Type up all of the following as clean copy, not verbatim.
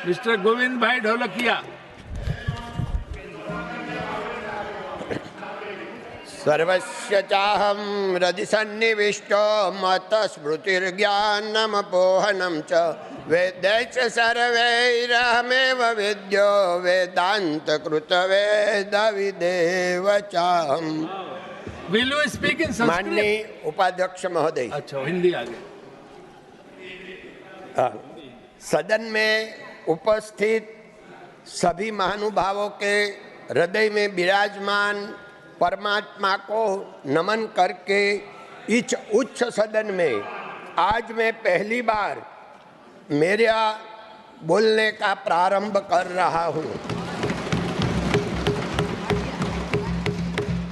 Mister Govind भाई ढोलकिया। सर्वस्य चाहं हृदि सन्निविष्टो मतस्मृतिर्ज्ञानमपोहनं च वेदैश्च सर्वैरहमेव विद्यो वेदान्तकृतवेदविदेव चाहम्। Will you speak in Sanskrit? माननीय उपाध्यक्ष महोदय, अच्छा, हिंदी आ गई। सदन में उपस्थित सभी महानुभावों के हृदय में विराजमान परमात्मा को नमन करके इस उच्च सदन में आज मैं पहली बार मेरा बोलने का प्रारंभ कर रहा हूँ।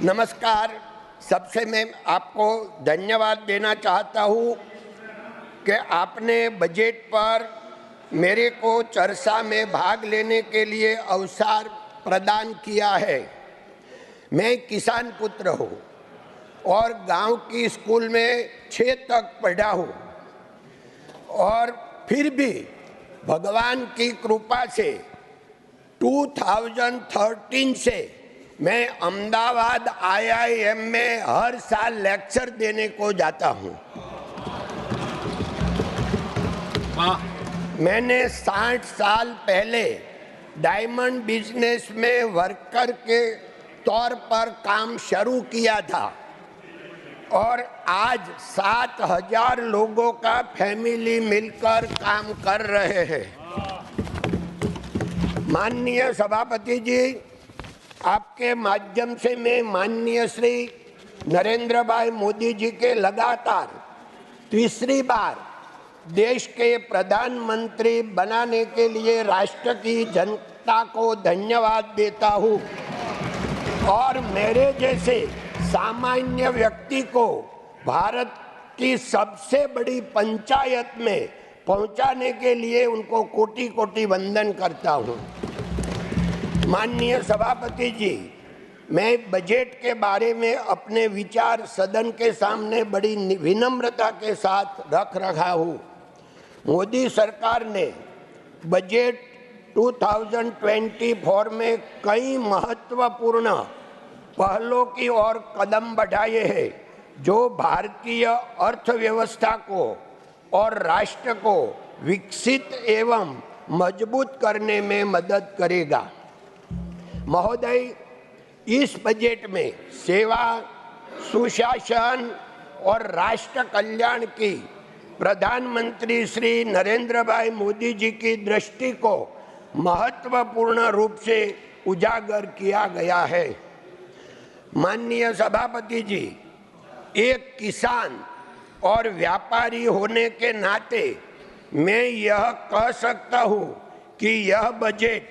नमस्कार। सबसे मैं आपको धन्यवाद देना चाहता हूँ कि आपने बजट पर मेरे को चर्चा में भाग लेने के लिए अवसर प्रदान किया है। मैं किसान पुत्र हूँ और गांव की स्कूल में 6 तक पढ़ा हूँ और फिर भी भगवान की कृपा से 2013 से मैं अहमदाबाद IIM में हर साल लेक्चर देने को जाता हूँ। मैंने 60 साल पहले डायमंड बिजनेस में वर्कर के तौर पर काम शुरू किया था और आज 7000 लोगों का फैमिली मिलकर काम कर रहे हैं। माननीय सभापति जी, आपके माध्यम से मैं माननीय श्री नरेंद्र भाई मोदी जी के लगातार तीसरी बार देश के प्रधानमंत्री बनाने के लिए राष्ट्र की जनता को धन्यवाद देता हूँ और मेरे जैसे सामान्य व्यक्ति को भारत की सबसे बड़ी पंचायत में पहुंचाने के लिए उनको कोटि कोटि वंदन करता हूं। माननीय सभापति जी, मैं बजट के बारे में अपने विचार सदन के सामने बड़ी विनम्रता के साथ रख रहा हूं। मोदी सरकार ने बजट 2024 में कई महत्वपूर्ण पहलों की ओर कदम बढ़ाए हैं जो भारतीय अर्थव्यवस्था को और राष्ट्र को विकसित एवं मजबूत करने में मदद करेगा। महोदय, इस बजट में सेवा, सुशासन और राष्ट्र कल्याण की प्रधानमंत्री श्री नरेंद्र भाई मोदी जी की दृष्टि को महत्वपूर्ण रूप से उजागर किया गया है। माननीय सभापति जी, एक किसान और व्यापारी होने के नाते मैं यह कह सकता हूँ कि यह बजट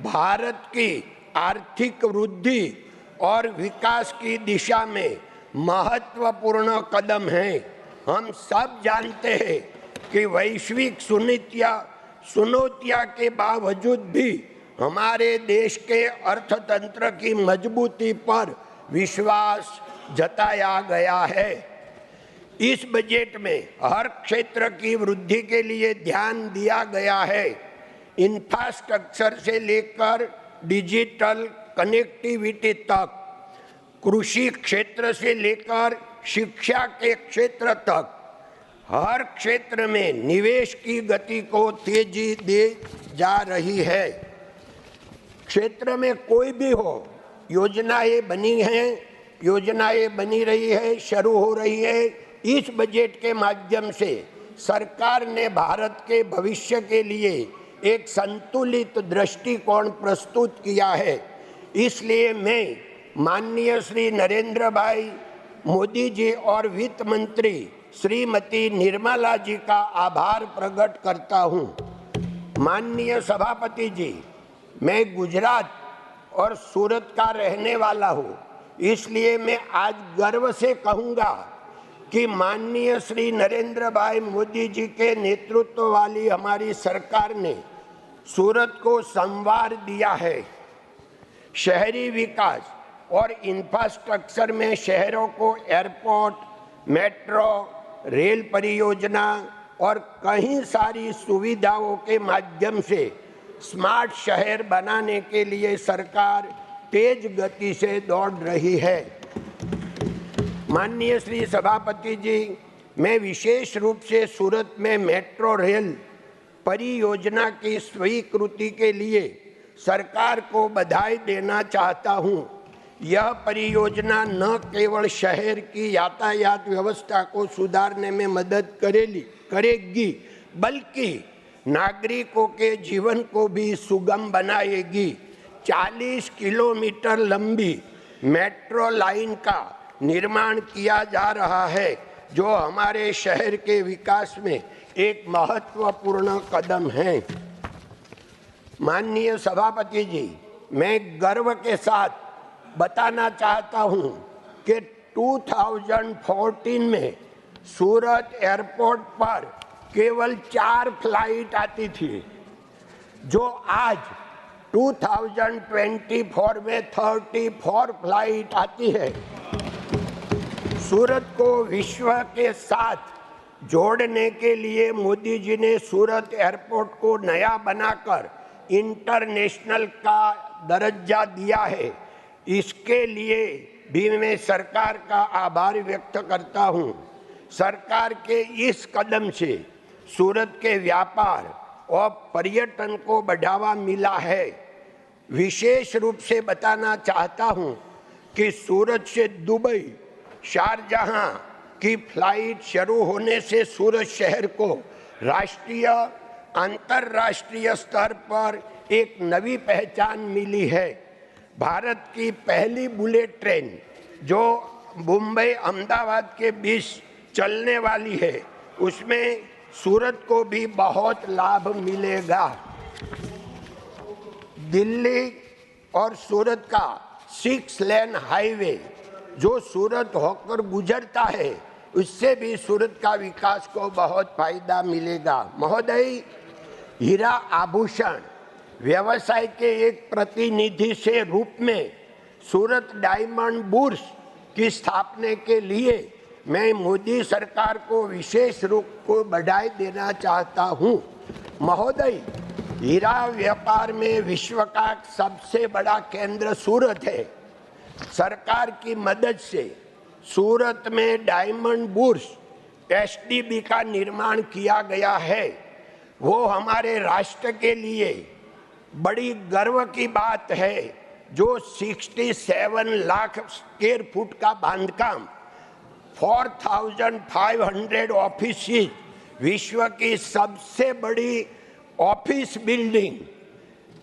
भारत की आर्थिक वृद्धि और विकास की दिशा में महत्वपूर्ण कदम है। हम सब जानते हैं कि वैश्विक चुनौतियों के बावजूद भी हमारे देश के अर्थतंत्र की मजबूती पर विश्वास जताया गया है। इस बजट में हर क्षेत्र की वृद्धि के लिए ध्यान दिया गया है। इंफ्रास्ट्रक्चर से लेकर डिजिटल कनेक्टिविटी तक, कृषि क्षेत्र से लेकर शिक्षा के क्षेत्र तक, हर क्षेत्र में निवेश की गति को तेजी दे जा रही है। क्षेत्र में कोई भी हो, योजनाएं बनी हैं, योजनाएं बनी रही है, शुरू हो रही है। इस बजट के माध्यम से सरकार ने भारत के भविष्य के लिए एक संतुलित दृष्टिकोण प्रस्तुत किया है। इसलिए मैं माननीय श्री नरेंद्र भाई मोदी जी और वित्त मंत्री श्रीमती निर्मला जी का आभार प्रकट करता हूं। माननीय सभापति जी, मैं गुजरात और सूरत का रहने वाला हूं, इसलिए मैं आज गर्व से कहूंगा कि माननीय श्री नरेंद्र भाई मोदी जी के नेतृत्व वाली हमारी सरकार ने सूरत को संवार दिया है। शहरी विकास और इंफ्रास्ट्रक्चर में शहरों को एयरपोर्ट, मेट्रो, रेल परियोजना और कई सारी सुविधाओं के माध्यम से स्मार्ट शहर बनाने के लिए सरकार तेज गति से दौड़ रही है। माननीय श्री सभापति जी, मैं विशेष रूप से सूरत में मेट्रो रेल परियोजना की स्वीकृति के लिए सरकार को बधाई देना चाहता हूं। यह परियोजना न केवल शहर की यातायात व्यवस्था को सुधारने में मदद करेगी, बल्कि नागरिकों के जीवन को भी सुगम बनाएगी। 40 किलोमीटर लंबी मेट्रो लाइन का निर्माण किया जा रहा है, जो हमारे शहर के विकास में एक महत्वपूर्ण कदम है। माननीय सभापति जी, मैं गर्व के साथ बताना चाहता हूं कि 2014 में सूरत एयरपोर्ट पर केवल 4 फ्लाइट आती थी, जो आज 2024 में 34 फ्लाइट आती है। सूरत को विश्व के साथ जोड़ने के लिए मोदी जी ने सूरत एयरपोर्ट को नया बनाकर इंटरनेशनल का दर्जा दिया है। इसके लिए भी मैं सरकार का आभार व्यक्त करता हूं। सरकार के इस कदम से सूरत के व्यापार और पर्यटन को बढ़ावा मिला है। विशेष रूप से बताना चाहता हूं कि सूरत से दुबई, शारजहां की फ्लाइट शुरू होने से सूरत शहर को राष्ट्रीय अंतर्राष्ट्रीय स्तर पर एक नई पहचान मिली है। भारत की पहली बुलेट ट्रेन जो मुंबई अहमदाबाद के बीच चलने वाली है, उसमें सूरत को भी बहुत लाभ मिलेगा। दिल्ली और सूरत का 6 लेन हाईवे जो सूरत होकर गुजरता है, उससे भी सूरत का विकास को बहुत फायदा मिलेगा। महोदय, हीरा आभूषण व्यवसाय के एक प्रतिनिधि से रूप में सूरत डायमंड बुर्स की स्थापना के लिए मैं मोदी सरकार को विशेष रूप को बधाई देना चाहता हूं। महोदय, हीरा व्यापार में विश्व का सबसे बड़ा केंद्र सूरत है। सरकार की मदद से सूरत में डायमंड बुर्स एसडीबी का निर्माण किया गया है। वो हमारे राष्ट्र के लिए बड़ी गर्व की बात है, जो 67 लाख स्क्वायर फुट का बांधकाम, 4500 ऑफिस, विश्व की सबसे बड़ी ऑफिस बिल्डिंग।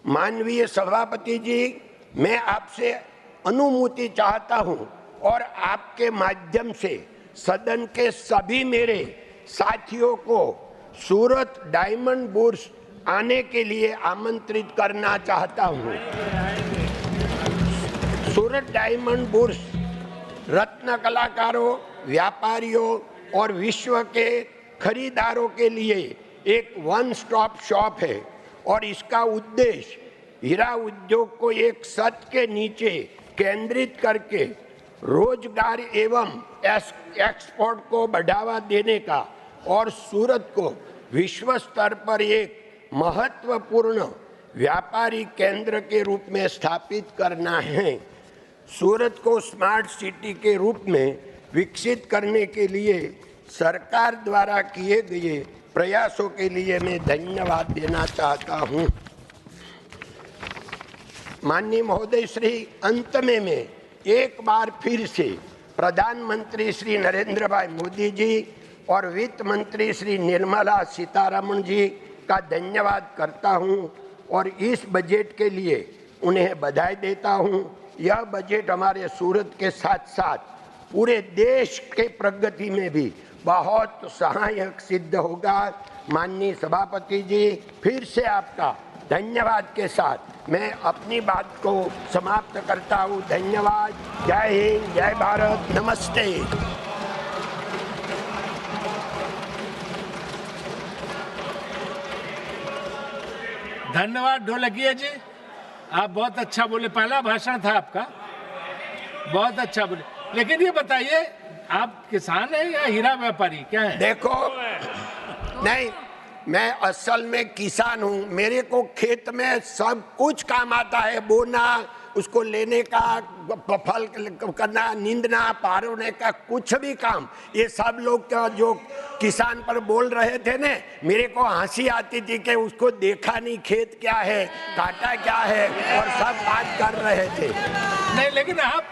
माननीय सभापति जी, मैं आपसे अनुमति चाहता हूं और आपके माध्यम से सदन के सभी मेरे साथियों को सूरत डायमंड बुर्स आने के लिए आमंत्रित करना चाहता हूं। सूरत डायमंड बुर्स रत्न कलाकारों, व्यापारियों और विश्व के खरीदारों के लिए एक वन स्टॉप शॉप है और इसका उद्देश्य हीरा उद्योग को एक छत के नीचे केंद्रित करके रोजगार एवं एक्सपोर्ट को बढ़ावा देने का और सूरत को विश्व स्तर पर एक महत्वपूर्ण व्यापारी केंद्र के रूप में स्थापित करना है। सूरत को स्मार्ट सिटी के रूप में विकसित करने के लिए सरकार द्वारा किए गए प्रयासों के लिए मैं धन्यवाद देना चाहता हूं। माननीय महोदय श्री, अंत में मैं एक बार फिर से प्रधानमंत्री श्री नरेंद्र भाई मोदी जी और वित्त मंत्री श्री निर्मला सीतारमण जी का धन्यवाद करता हूं और इस बजट के लिए उन्हें बधाई देता हूं। यह बजट हमारे सूरत के साथ साथ पूरे देश के प्रगति में भी बहुत सहायक सिद्ध होगा। माननीय सभापति जी, फिर से आपका धन्यवाद के साथ मैं अपनी बात को समाप्त करता हूँ। धन्यवाद। जय हिंद, जय भारत, नमस्ते। धन्यवाद ढोलकिया जी, आप बहुत अच्छा बोले। पहला भाषण था आपका, बहुत अच्छा बोले। लेकिन ये बताइए, आप किसान हैं या हीरा व्यापारी, क्या है? देखो, नहीं, मैं असल में किसान हूँ, मेरे को खेत में सब कुछ काम आता है, बोना, उसको लेने का, फल करना, नींदना, पारने का, कुछ भी काम। ये सब लोग का जो किसान पर बोल रहे थे ने, मेरे को हंसी आती थी कि उसको देखा नहीं खेत क्या है, काटा क्या है, और सब बात कर रहे थे। नहीं, लेकिन आप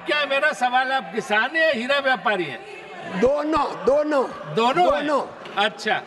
क्या, मेरा सवाल, आप किसान हैं या हीरा व्यापारी हैं? दोनों दोनों दोनों हैं? दोनों। अच्छा।